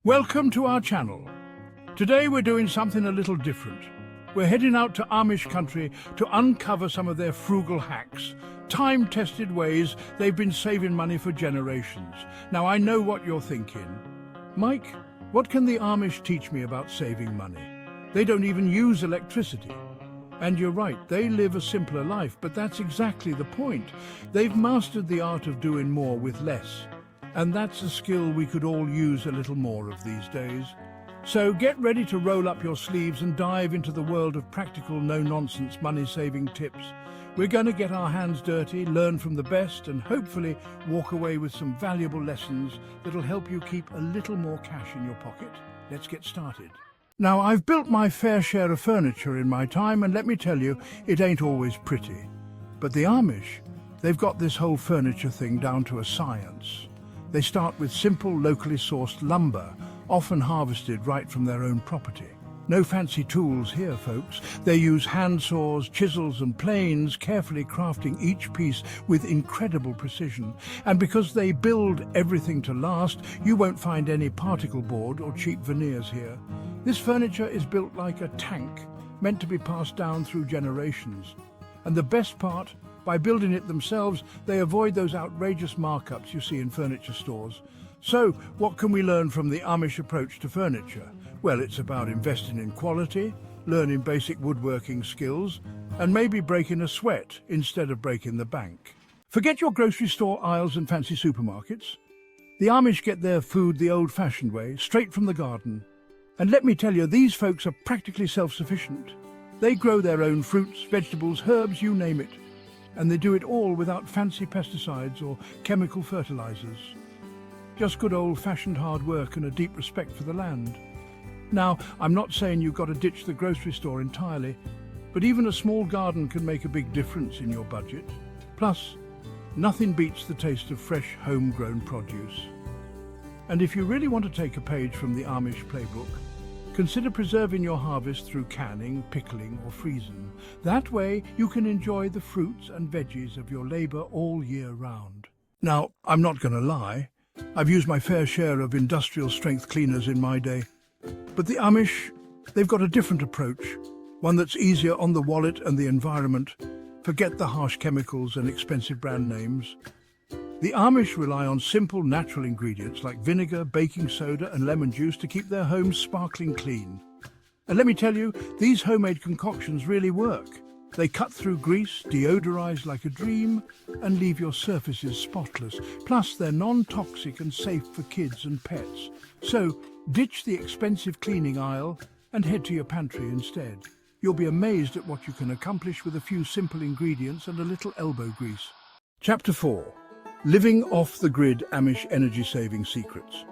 Welcome to our channel. Today we're doing something a little different. We're heading out to Amish country to uncover some of their frugal hacks, time-tested ways they've been saving money for generations. Now I know what you're thinking. Mike, what can the Amish teach me about saving money? They don't even use electricity. And you're right, they live a simpler life, but that's exactly the point. They've mastered the art of doing more with less. And that's a skill we could all use a little more of these days. So get ready to roll up your sleeves and dive into the world of practical, no-nonsense money-saving tips. We're going to get our hands dirty, learn from the best, and hopefully walk away with some valuable lessons that'll help you keep a little more cash in your pocket. Let's get started. Now, I've built my fair share of furniture in my time, and let me tell you, it ain't always pretty. But the Amish, they've got this whole furniture thing down to a science. They start with simple, locally sourced lumber, often harvested right from their own property. No fancy tools here, folks. They use hand saws, chisels and planes, carefully crafting each piece with incredible precision. And because they build everything to last, you won't find any particle board or cheap veneers here. This furniture is built like a tank, meant to be passed down through generations. And the best part, by building it themselves, they avoid those outrageous markups you see in furniture stores. So, what can we learn from the Amish approach to furniture? Well, it's about investing in quality, learning basic woodworking skills, and maybe breaking a sweat instead of breaking the bank. Forget your grocery store aisles and fancy supermarkets. The Amish get their food the old-fashioned way, straight from the garden. And let me tell you, these folks are practically self-sufficient. They grow their own fruits, vegetables, herbs, you name it. And they do it all without fancy pesticides or chemical fertilizers. Just good old-fashioned hard work and a deep respect for the land. Now, I'm not saying you've got to ditch the grocery store entirely, but even a small garden can make a big difference in your budget. Plus, nothing beats the taste of fresh, homegrown produce. And if you really want to take a page from the Amish playbook, consider preserving your harvest through canning, pickling or freezing. That way you can enjoy the fruits and veggies of your labour all year round. Now, I'm not going to lie, I've used my fair share of industrial strength cleaners in my day. But the Amish, they've got a different approach, one that's easier on the wallet and the environment. Forget the harsh chemicals and expensive brand names. The Amish rely on simple natural ingredients like vinegar, baking soda and lemon juice to keep their homes sparkling clean. And let me tell you, these homemade concoctions really work. They cut through grease, deodorize like a dream, and leave your surfaces spotless. Plus, they're non-toxic and safe for kids and pets. So, ditch the expensive cleaning aisle and head to your pantry instead. You'll be amazed at what you can accomplish with a few simple ingredients and a little elbow grease. Chapter 4. Living off-the-grid Amish energy-saving secrets.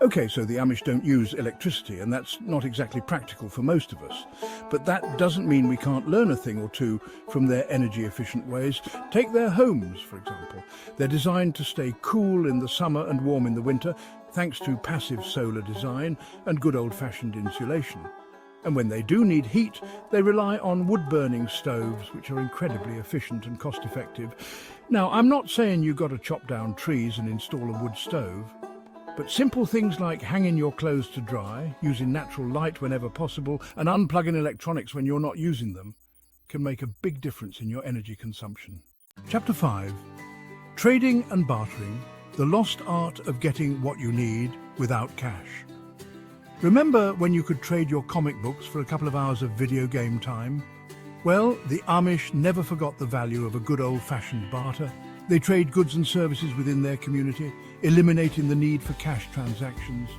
Okay, so the Amish don't use electricity, and that's not exactly practical for most of us. But that doesn't mean we can't learn a thing or two from their energy-efficient ways. Take their homes, for example. They're designed to stay cool in the summer and warm in the winter, thanks to passive solar design and good old-fashioned insulation. And when they do need heat, they rely on wood-burning stoves, which are incredibly efficient and cost-effective. Now, I'm not saying you've got to chop down trees and install a wood stove, but simple things like hanging your clothes to dry, using natural light whenever possible, and unplugging electronics when you're not using them can make a big difference in your energy consumption. Chapter 5. Trading and bartering, the lost art of getting what you need without cash. Remember when you could trade your comic books for a couple of hours of video game time? Well, the Amish never forgot the value of a good old-fashioned barter. They trade goods and services within their community, eliminating the need for cash transactions.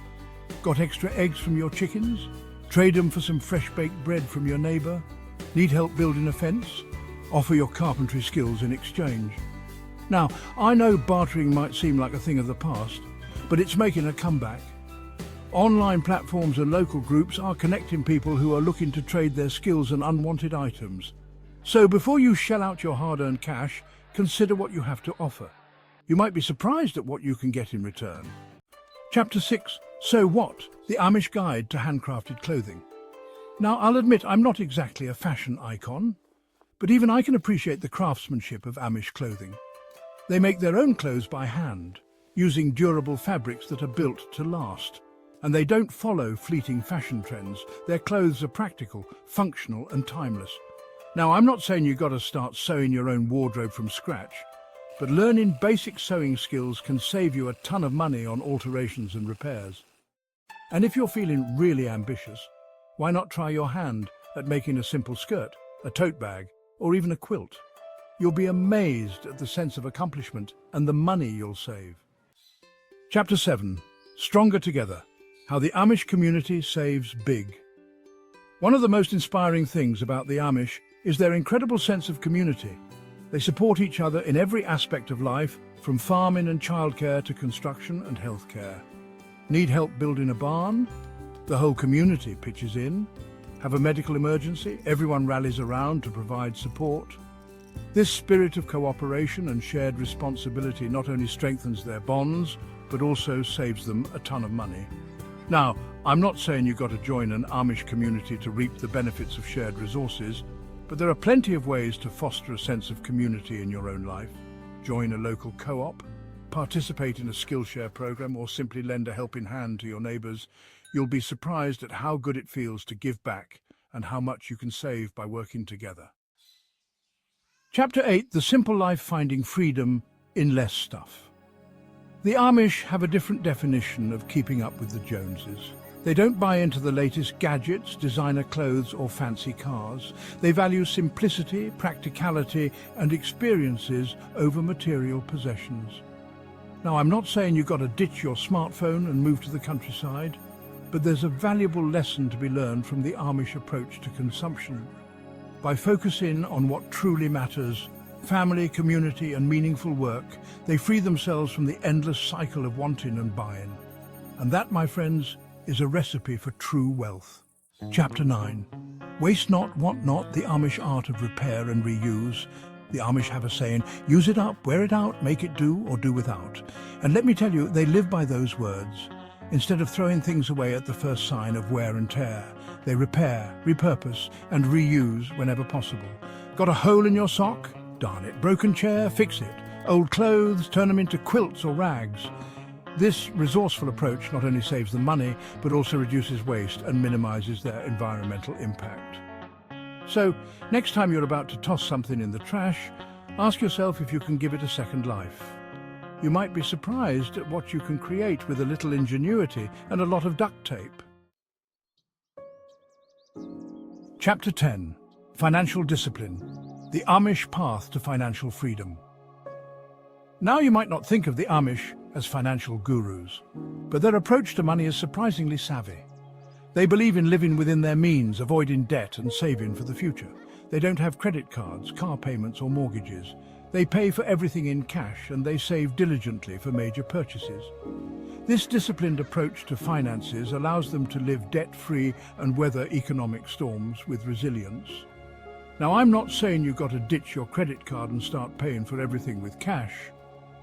Got extra eggs from your chickens? Trade them for some fresh-baked bread from your neighbour? Need help building a fence? Offer your carpentry skills in exchange. Now, I know bartering might seem like a thing of the past, but it's making a comeback. Online platforms and local groups are connecting people who are looking to trade their skills and unwanted items. So before you shell out your hard-earned cash, consider what you have to offer. You might be surprised at what you can get in return. Chapter 6. So What? The Amish Guide to Handcrafted Clothing. Now, I'll admit I'm not exactly a fashion icon, but even I can appreciate the craftsmanship of Amish clothing. They make their own clothes by hand, using durable fabrics that are built to last. And they don't follow fleeting fashion trends. Their clothes are practical, functional and timeless. Now, I'm not saying you've got to start sewing your own wardrobe from scratch, but learning basic sewing skills can save you a ton of money on alterations and repairs. And if you're feeling really ambitious, why not try your hand at making a simple skirt, a tote bag, or even a quilt? You'll be amazed at the sense of accomplishment and the money you'll save. Chapter 7. Stronger Together. How the Amish community saves big. One of the most inspiring things about the Amish is their incredible sense of community. They support each other in every aspect of life, from farming and childcare to construction and healthcare. Need help building a barn? The whole community pitches in. Have a medical emergency? Everyone rallies around to provide support. This spirit of cooperation and shared responsibility not only strengthens their bonds, but also saves them a ton of money. Now, I'm not saying you've got to join an Amish community to reap the benefits of shared resources, but there are plenty of ways to foster a sense of community in your own life. Join a local co-op, participate in a Skillshare program, or simply lend a helping hand to your neighbours. You'll be surprised at how good it feels to give back and how much you can save by working together. Chapter 8. The Simple Life: Finding Freedom in Less Stuff. The Amish have a different definition of keeping up with the Joneses. They don't buy into the latest gadgets, designer clothes or fancy cars. They value simplicity, practicality and experiences over material possessions. Now, I'm not saying you've got to ditch your smartphone and move to the countryside, but there's a valuable lesson to be learned from the Amish approach to consumption. By focusing on what truly matters, family, community and meaningful work, they free themselves from the endless cycle of wanting and buying. And that, my friends, is a recipe for true wealth. Chapter 9. Waste not, want not, the Amish art of repair and reuse. The Amish have a saying, use it up, wear it out, make it do or do without. And let me tell you, they live by those words. Instead of throwing things away at the first sign of wear and tear, they repair, repurpose and reuse whenever possible. Got a hole in your sock? Darn it. Broken chair? Fix it. Old clothes? Turn them into quilts or rags. This resourceful approach not only saves them money, but also reduces waste and minimizes their environmental impact. So, next time you're about to toss something in the trash, ask yourself if you can give it a second life. You might be surprised at what you can create with a little ingenuity and a lot of duct tape. Chapter 10. Financial Discipline. The Amish Path to Financial Freedom. Now, you might not think of the Amish as financial gurus, but their approach to money is surprisingly savvy. They believe in living within their means, avoiding debt and saving for the future. They don't have credit cards, car payments or mortgages. They pay for everything in cash and they save diligently for major purchases. This disciplined approach to finances allows them to live debt-free and weather economic storms with resilience. Now, I'm not saying you've got to ditch your credit card and start paying for everything with cash,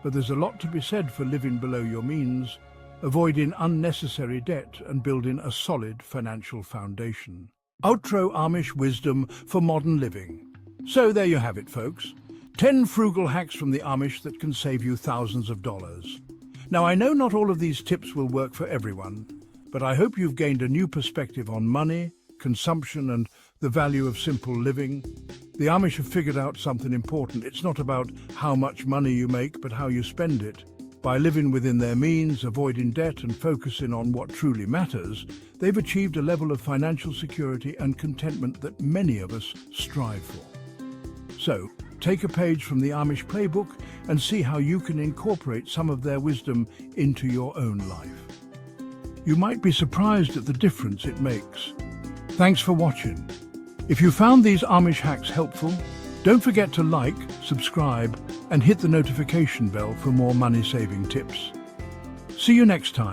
but there's a lot to be said for living below your means, avoiding unnecessary debt and building a solid financial foundation. Outro Amish wisdom for modern living. So there you have it, folks. 10 frugal hacks from the Amish that can save you thousands of dollars. Now, I know not all of these tips will work for everyone, but I hope you've gained a new perspective on money, consumption and the value of simple living. The Amish have figured out something important. It's not about how much money you make, but how you spend it. By living within their means, avoiding debt and focusing on what truly matters, they've achieved a level of financial security and contentment that many of us strive for. So, take a page from the Amish playbook and see how you can incorporate some of their wisdom into your own life. You might be surprised at the difference it makes. Thanks for watching. If you found these Amish hacks helpful, don't forget to like, subscribe, and hit the notification bell for more money-saving tips. See you next time.